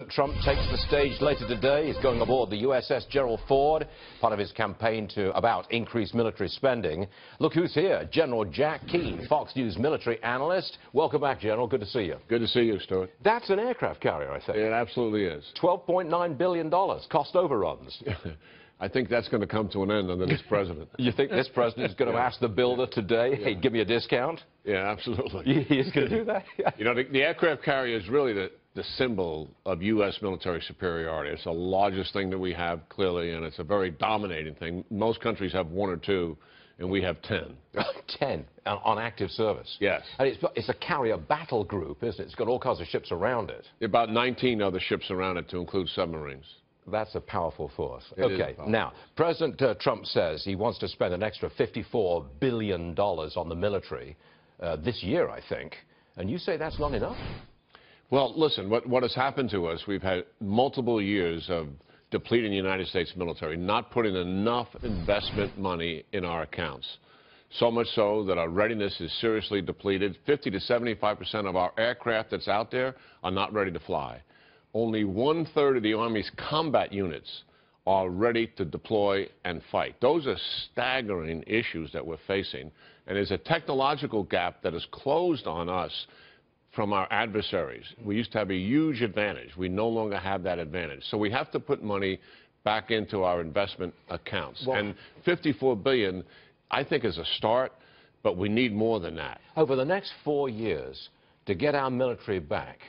Trump takes the stage later today. He's going aboard the USS Gerald Ford, part of his campaign about increased military spending. Look who's here, General Jack Keane, Fox News military analyst. Welcome back, General. Good to see you. Good to see you, Stuart. That's an aircraft carrier, I think. It absolutely is. $12.9 billion, cost overruns. I think that's going to come to an end under this president. You think this president is going to ask the builder today, hey, give me a discount? Yeah, absolutely. He is going to do that? You know, the aircraft carrier is really the symbol of U.S. military superiority. It's the largest thing that we have, clearly, and it's a very dominating thing. Most countries have one or two, and we have 10. 10 on active service? Yes. And it's a carrier battle group, isn't it? It's got all kinds of ships around it. About 19 other ships around it, to include submarines. That's a powerful force. Okay, now, President Trump says he wants to spend an extra $54 billion on the military this year, I think. And you say that's not enough? Well, listen, what has happened to us, we've had multiple years of depleting the United States military, not putting enough investment money in our accounts. So much so that our readiness is seriously depleted. 50 to 75% of our aircraft that's out there are not ready to fly. Only 1/3 of the Army's combat units are ready to deploy and fight. Those are staggering issues that we're facing. And there's a technological gap that is closed on us from our adversaries. We used to have a huge advantage. We no longer have that advantage. So we have to put money back into our investment accounts. Well, and $54 billion, I think, is a start, but we need more than that. Over the next 4 years, to get our military back,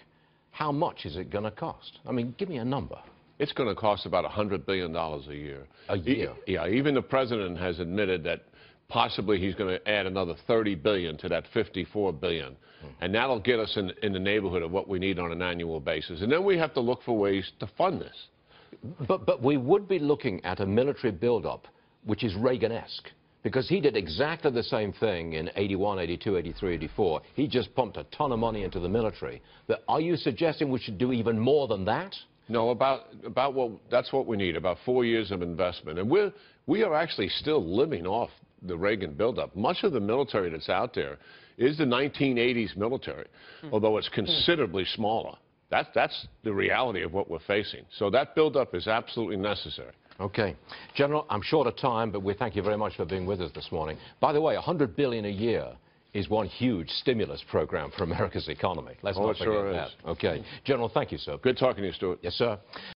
how much is it going to cost? I mean, give me a number. It's going to cost about $100 billion a year. A year? Yeah, even the president has admitted that possibly he's going to add another $30 billion to that $54 billion. And that'll get us in the neighborhood of what we need on an annual basis. And then we have to look for ways to fund this. But we would be looking at a military buildup which is Reagan-esque, because he did exactly the same thing in 81, 82, 83, 84. He just pumped a ton of money into the military. But are you suggesting we should do even more than that? No, that's what we need, about 4 years of investment. And we are actually still living off the Reagan buildup. Much of the military that's out there is the 1980s military, although it's considerably smaller. That's the reality of what we're facing. So that buildup is absolutely necessary. Okay. General, I'm short of time, but we thank you very much for being with us this morning. By the way, $100 billion a year is one huge stimulus program for America's economy. Let's not forget that. Okay. General, thank you, sir. Good talking to you, Stuart. Yes, sir.